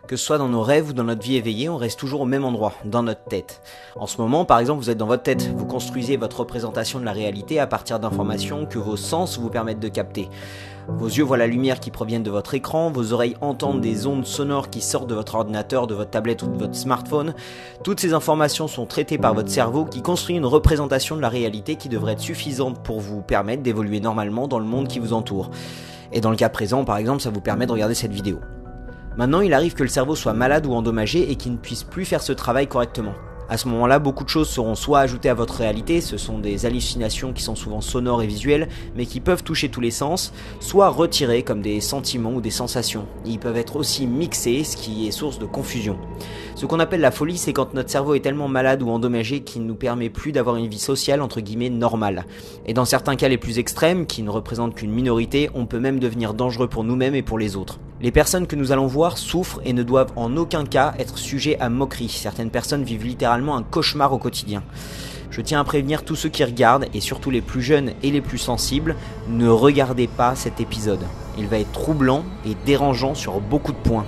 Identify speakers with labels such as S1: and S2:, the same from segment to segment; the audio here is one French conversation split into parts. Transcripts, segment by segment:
S1: Que ce soit dans nos rêves ou dans notre vie éveillée, on reste toujours au même endroit, dans notre tête. En ce moment, par exemple, vous êtes dans votre tête, vous construisez votre représentation de la réalité à partir d'informations que vos sens vous permettent de capter. Vos yeux voient la lumière qui provient de votre écran, vos oreilles entendent des ondes sonores qui sortent de votre ordinateur, de votre tablette ou de votre smartphone. Toutes ces informations sont traitées par votre cerveau qui construit une représentation de la réalité qui devrait être suffisante pour vous permettre d'évoluer normalement dans le monde qui vous entoure. Et dans le cas présent, par exemple, ça vous permet de regarder cette vidéo. Maintenant, il arrive que le cerveau soit malade ou endommagé et qu'il ne puisse plus faire ce travail correctement. À ce moment-là, beaucoup de choses seront soit ajoutées à votre réalité, ce sont des hallucinations qui sont souvent sonores et visuelles, mais qui peuvent toucher tous les sens, soit retirées comme des sentiments ou des sensations. Ils peuvent être aussi mixés, ce qui est source de confusion. Ce qu'on appelle la folie, c'est quand notre cerveau est tellement malade ou endommagé qu'il ne nous permet plus d'avoir une vie sociale entre guillemets normale. Et dans certains cas les plus extrêmes, qui ne représentent qu'une minorité, on peut même devenir dangereux pour nous-mêmes et pour les autres. Les personnes que nous allons voir souffrent et ne doivent en aucun cas être sujets à moquerie. Certaines personnes vivent littéralement un cauchemar au quotidien. Je tiens à prévenir tous ceux qui regardent, et surtout les plus jeunes et les plus sensibles, ne regardez pas cet épisode. Il va être troublant et dérangeant sur beaucoup de points.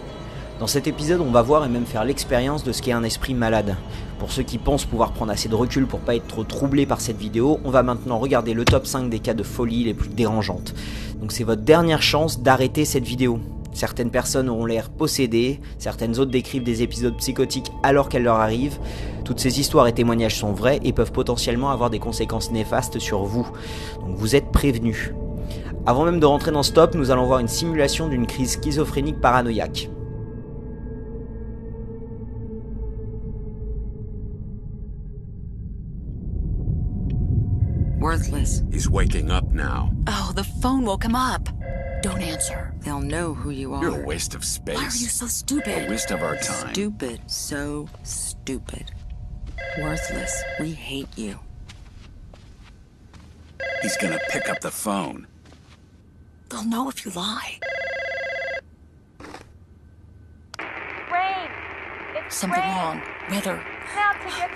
S1: Dans cet épisode, on va voir et même faire l'expérience de ce qu'est un esprit malade. Pour ceux qui pensent pouvoir prendre assez de recul pour pas être trop troublés par cette vidéo, on va maintenant regarder le top 5 des cas de folie les plus dérangeantes. Donc c'est votre dernière chance d'arrêter cette vidéo. Certaines personnes auront l'air possédées, certaines autres décrivent des épisodes psychotiques alors qu'elles leur arrivent. Toutes ces histoires et témoignages sont vrais et peuvent potentiellement avoir des conséquences néfastes sur vous. Donc vous êtes prévenus. Avant même de rentrer dans ce top, nous allons voir une simulation d'une crise schizophrénique paranoïaque.
S2: Worthless.
S3: He's waking up now.
S2: Oh, the phone woke him up. Don't answer. They'll know who you are.
S3: You're a waste of space.
S2: Why are you so stupid?
S3: A waste of our time.
S2: Stupid. So stupid. Worthless. We hate you.
S3: He's gonna pick up the phone.
S2: They'll know if you lie.
S4: Rain! It's
S2: Something
S4: rain.
S2: wrong. Weather.
S4: Now to get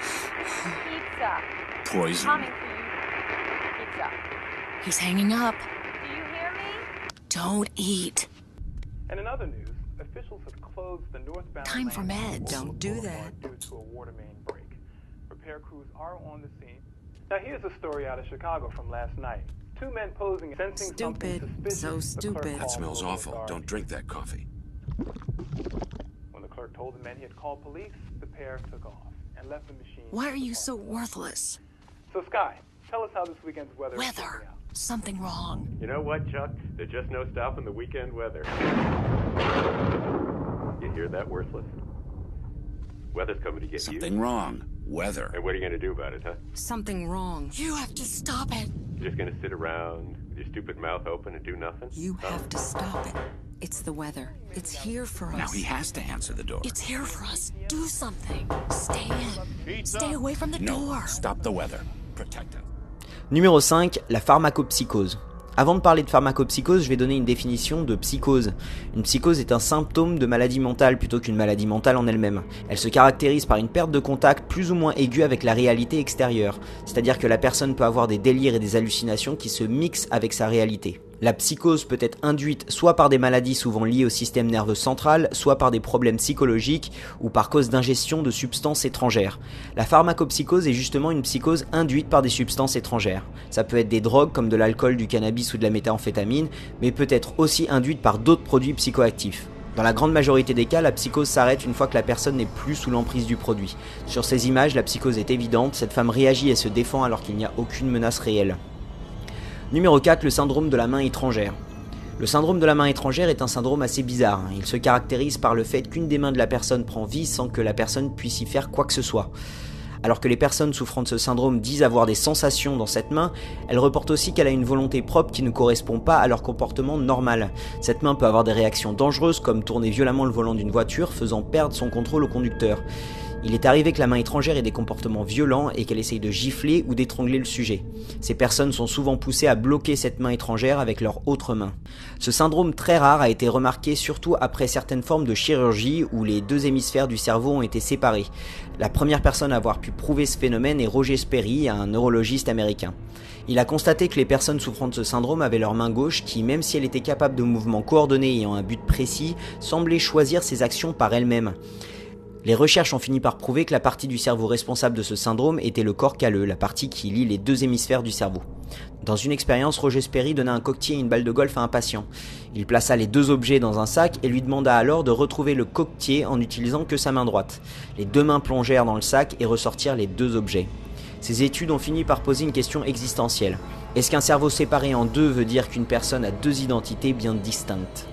S4: pizza.
S3: Poison.
S4: Coming for you. Pizza.
S2: He's hanging up.
S4: Do you hear me?
S2: Don't eat.
S5: And in other news, officials have closed the northbound
S2: Time for
S5: lane
S2: meds. Don't do that.
S5: due to a water main break. Repair crews are on the scene. Now here's a story out of Chicago from last night. Two men posing, sensing something
S2: Stupid.
S5: suspicious.
S2: So
S5: The clerk
S2: stupid.
S3: That
S5: called
S3: smells
S5: local
S3: awful.
S5: authorities.
S3: Don't drink that coffee.
S5: When the clerk told the men he had called police, the pair took off and left the machine.
S2: Why are you so worthless?
S5: So Sky, tell us how this weekend's weather is
S2: Weather.
S5: shaping out.
S2: Something wrong.
S6: You know what, Chuck? There's just no stopping the weekend weather. You hear that, Worthless? Weather's coming to get you.
S3: Something wrong. Weather.
S6: And what are you going to do about it, huh?
S2: Something wrong. You have to stop it.
S6: You're just going to sit around with your stupid mouth open and do nothing?
S2: You have to stop it. It's the weather. It's here for us.
S3: Now he has to answer the door.
S2: It's here for us. Do something. Stay in. Stay away from the
S3: No,
S2: door.
S3: stop the weather. Protect him.
S1: Numéro 5, la pharmacopsychose. Avant de parler de pharmacopsychose, je vais donner une définition de psychose. Une psychose est un symptôme de maladie mentale plutôt qu'une maladie mentale en elle-même. Elle se caractérise par une perte de contact plus ou moins aiguë avec la réalité extérieure, c'est-à-dire que la personne peut avoir des délires et des hallucinations qui se mixent avec sa réalité. La psychose peut être induite soit par des maladies souvent liées au système nerveux central, soit par des problèmes psychologiques ou par cause d'ingestion de substances étrangères. La pharmacopsychose est justement une psychose induite par des substances étrangères. Ça peut être des drogues comme de l'alcool, du cannabis ou de la méthamphétamine, mais peut être aussi induite par d'autres produits psychoactifs. Dans la grande majorité des cas, la psychose s'arrête une fois que la personne n'est plus sous l'emprise du produit. Sur ces images, la psychose est évidente, cette femme réagit et se défend alors qu'il n'y a aucune menace réelle. Numéro 4, le syndrome de la main étrangère. Le syndrome de la main étrangère est un syndrome assez bizarre. Il se caractérise par le fait qu'une des mains de la personne prend vie sans que la personne puisse y faire quoi que ce soit. Alors que les personnes souffrant de ce syndrome disent avoir des sensations dans cette main, elles reportent aussi qu'elle a une volonté propre qui ne correspond pas à leur comportement normal. Cette main peut avoir des réactions dangereuses comme tourner violemment le volant d'une voiture faisant perdre son contrôle au conducteur. Il est arrivé que la main étrangère ait des comportements violents et qu'elle essaye de gifler ou d'étrangler le sujet. Ces personnes sont souvent poussées à bloquer cette main étrangère avec leur autre main. Ce syndrome très rare a été remarqué surtout après certaines formes de chirurgie où les deux hémisphères du cerveau ont été séparés. La première personne à avoir pu prouver ce phénomène est Roger Sperry, un neurologiste américain. Il a constaté que les personnes souffrant de ce syndrome avaient leur main gauche qui, même si elle était capable de mouvements coordonnés ayant un but précis, semblait choisir ses actions par elle-même. Les recherches ont fini par prouver que la partie du cerveau responsable de ce syndrome était le corps calleux, la partie qui lie les deux hémisphères du cerveau. Dans une expérience, Roger Sperry donna un coquetier et une balle de golf à un patient. Il plaça les deux objets dans un sac et lui demanda alors de retrouver le coquetier en n'utilisant que sa main droite. Les deux mains plongèrent dans le sac et ressortirent les deux objets. Ces études ont fini par poser une question existentielle. Est-ce qu'un cerveau séparé en deux veut dire qu'une personne a deux identités bien distinctes ?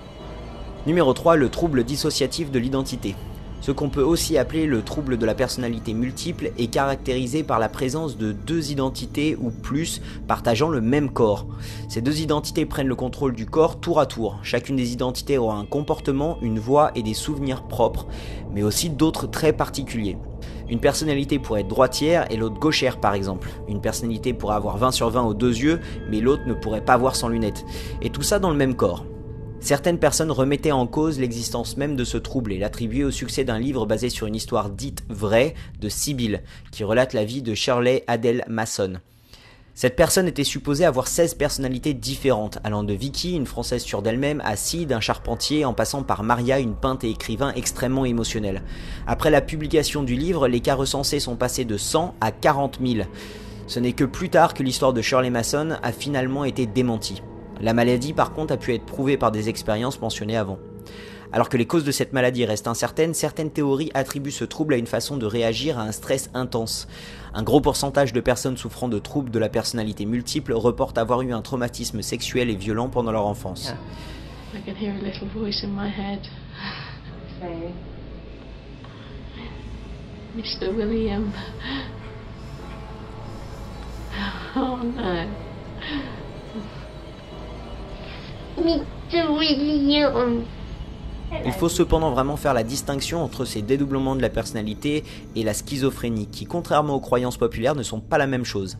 S1: Numéro 3, le trouble dissociatif de l'identité. Ce qu'on peut aussi appeler le trouble de la personnalité multiple est caractérisé par la présence de deux identités ou plus partageant le même corps. Ces deux identités prennent le contrôle du corps tour à tour. Chacune des identités aura un comportement, une voix et des souvenirs propres, mais aussi d'autres traits particuliers. Une personnalité pourrait être droitière et l'autre gauchère par exemple. Une personnalité pourrait avoir 20 sur 20 aux deux yeux, mais l'autre ne pourrait pas voir sans lunettes. Et tout ça dans le même corps. Certaines personnes remettaient en cause l'existence même de ce trouble et l'attribuaient au succès d'un livre basé sur une histoire dite vraie de Sibylle, qui relate la vie de Shirley Adele Mason. Cette personne était supposée avoir 16 personnalités différentes, allant de Vicky, une Française sûre d'elle-même, à Sid, un charpentier, en passant par Maria, une peintre et écrivain extrêmement émotionnel. Après la publication du livre, les cas recensés sont passés de 100 à 40 000. Ce n'est que plus tard que l'histoire de Shirley Mason a finalement été démentie. La maladie par contre a pu être prouvée par des expériences mentionnées avant. Alors que les causes de cette maladie restent incertaines, certaines théories attribuent ce trouble à une façon de réagir à un stress intense. Un gros pourcentage de personnes souffrant de troubles de la personnalité multiple reportent avoir eu un traumatisme sexuel et violent pendant leur enfance.
S7: I can hear a little voice in my head.
S8: Okay.
S7: Mr. William. Oh no.
S8: Mr. William.
S1: Il faut cependant vraiment faire la distinction entre ces dédoublements de la personnalité et la schizophrénie, qui contrairement aux croyances populaires ne sont pas la même chose.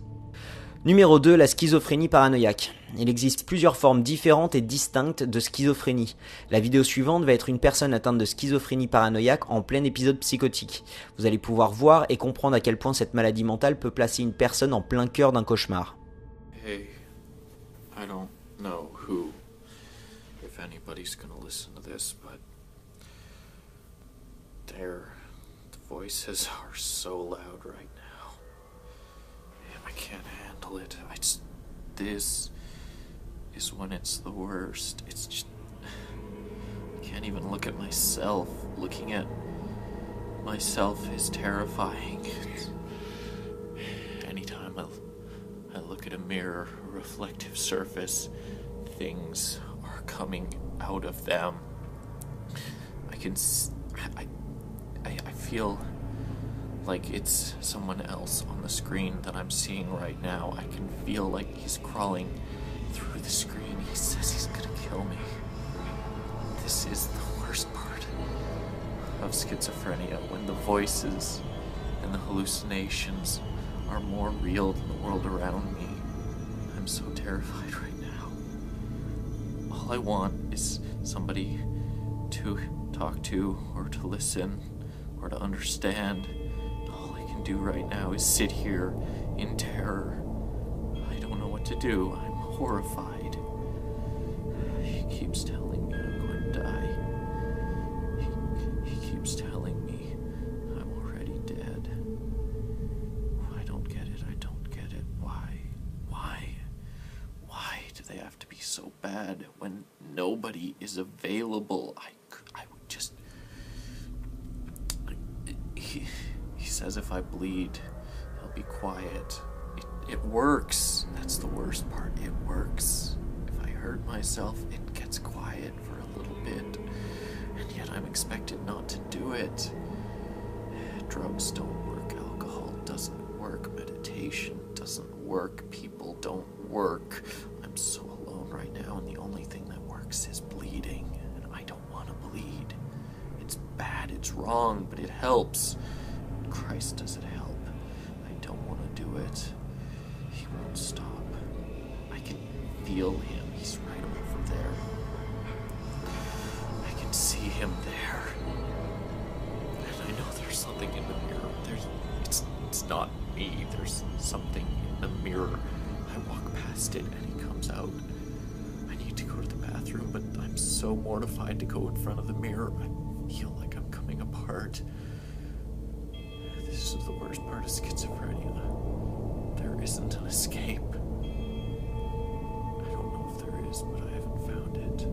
S1: Numéro 2, la schizophrénie paranoïaque. Il existe plusieurs formes différentes et distinctes de schizophrénie. La vidéo suivante va être une personne atteinte de schizophrénie paranoïaque en plein épisode psychotique. Vous allez pouvoir voir et comprendre à quel point cette maladie mentale peut placer une personne en plein cœur d'un cauchemar.
S9: Hey, I don't know who, if anybody's gonna listen to this, but the voices are so loud right now. I can't handle it. This is when it's the worst. It's just, I can't even look at myself. Looking at myself is terrifying. Anytime I look at a mirror, a reflective surface, things are coming out of them. I feel like it's someone else on the screen that I'm seeing right now. I can feel like he's crawling through the screen. He says he's gonna kill me. This is the worst part of schizophrenia, when the voices and the hallucinations are more real than the world around me. I'm so terrified right now. All I want is somebody to talk to, or to listen, or to understand. All I can do right now is sit here in terror. I don't know what to do. I'm horrified. He keeps telling me I'm going to die. He keeps telling me I'm already dead. I don't get it. I don't get it. Why do they have to be so bad when nobody is available? I would just... He says if I bleed, he'll be quiet. It works. That's the worst part. It works. If I hurt myself, it gets quiet for a little bit. And yet I'm expected not to do it. Drugs don't work. Alcohol doesn't work. Meditation doesn't work. People don't work. I'm so alone right now, and the only thing that works is bleeding. And I don't want to bleed. It's bad. It's wrong, but it helps. Christ, does it help? I don't want to do it. He won't stop. I can feel him. He's right over there. I can see him there. And I know there's something in the mirror. It's not me. There's something in the mirror. I walk past it and he comes out. I need to go to the bathroom, but I'm so mortified to go in front of the mirror. I feel like I'm coming apart. This is the worst part of schizophrenia. There isn't an escape. I don't know if there is, but I haven't found it.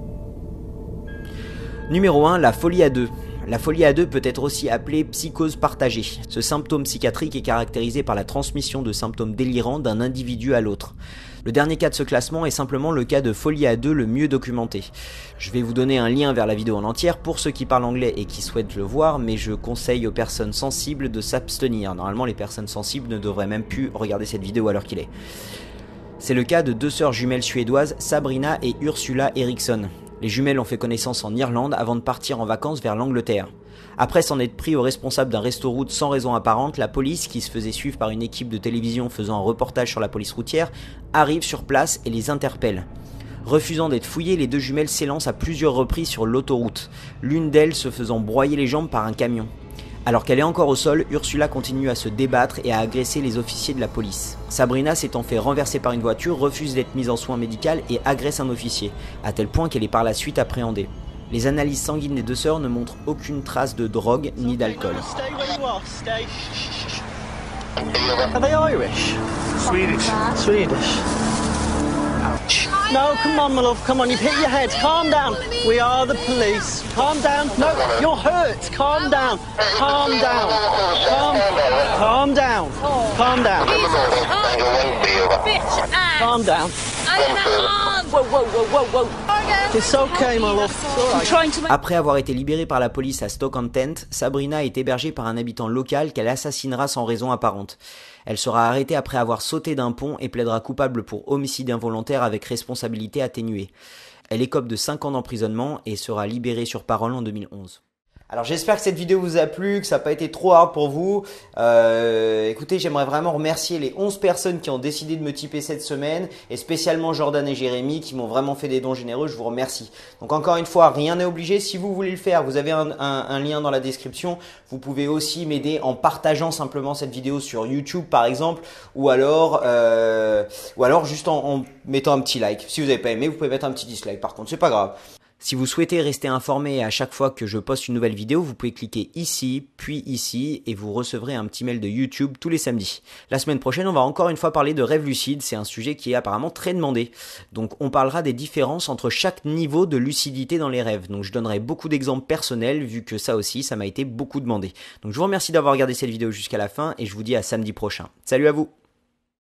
S1: Numéro 1, la folie à deux. La folie à deux peut être aussi appelée psychose partagée. Ce symptôme psychiatrique est caractérisé par la transmission de symptômes délirants d'un individu à l'autre. Le dernier cas de ce classement est simplement le cas de folie à deux le mieux documenté. Je vais vous donner un lien vers la vidéo en entière pour ceux qui parlent anglais et qui souhaitent le voir, mais je conseille aux personnes sensibles de s'abstenir. Normalement, les personnes sensibles ne devraient même plus regarder cette vidéo à l'heure qu'il est. C'est le cas de deux sœurs jumelles suédoises, Sabrina et Ursula Eriksson. Les jumelles ont fait connaissance en Irlande avant de partir en vacances vers l'Angleterre. Après s'en être pris au responsable d'un resto-route sans raison apparente, la police, qui se faisait suivre par une équipe de télévision faisant un reportage sur la police routière, arrive sur place et les interpelle. Refusant d'être fouillées, les deux jumelles s'élancent à plusieurs reprises sur l'autoroute, l'une d'elles se faisant broyer les jambes par un camion. Alors qu'elle est encore au sol, Ursula continue à se débattre et à agresser les officiers de la police. Sabrina, s'étant fait renverser par une voiture, refuse d'être mise en soins médicaux et agresse un officier, à tel point qu'elle est par la suite appréhendée. Les analyses sanguines des deux sœurs ne montrent aucune trace de drogue ni d'alcool.
S10: Are they Irish? Swedish. Swedish. No, come on, my love, come on, you've hit your head. Calm down. We are the police. Calm down. No, you're hurt. Calm down. Calm down. Calm down. Calm down. Calm down. Whoa, whoa, whoa, whoa, whoa. It's okay, my love. It's all right.
S1: Après avoir été libérée par la police à Stoke-on-Trent, Sabrina est hébergée par un habitant local qu'elle assassinera sans raison apparente. Elle sera arrêtée après avoir sauté d'un pont et plaidera coupable pour homicide involontaire avec responsabilité atténuée. Elle écope de 5 ans d'emprisonnement et sera libérée sur parole en 2011. Alors j'espère que cette vidéo vous a plu, que ça n'a pas été trop hard pour vous. Écoutez, j'aimerais vraiment remercier les 11 personnes qui ont décidé de me tiper cette semaine, et spécialement Jordan et Jérémy qui m'ont vraiment fait des dons généreux, je vous remercie. Donc encore une fois, rien n'est obligé, si vous voulez le faire, vous avez un lien dans la description. Vous pouvez aussi m'aider en partageant simplement cette vidéo sur YouTube par exemple, ou alors juste en mettant un petit like. Si vous n'avez pas aimé, vous pouvez mettre un petit dislike par contre, c'est pas grave. Si vous souhaitez rester informé à chaque fois que je poste une nouvelle vidéo, vous pouvez cliquer ici, puis ici, et vous recevrez un petit mail de YouTube tous les samedis. La semaine prochaine, on va encore une fois parler de rêve lucide, c'est un sujet qui est apparemment très demandé. Donc on parlera des différences entre chaque niveau de lucidité dans les rêves. Donc je donnerai beaucoup d'exemples personnels, vu que ça aussi, ça m'a été beaucoup demandé. Donc je vous remercie d'avoir regardé cette vidéo jusqu'à la fin, et je vous dis à samedi prochain. Salut à vous!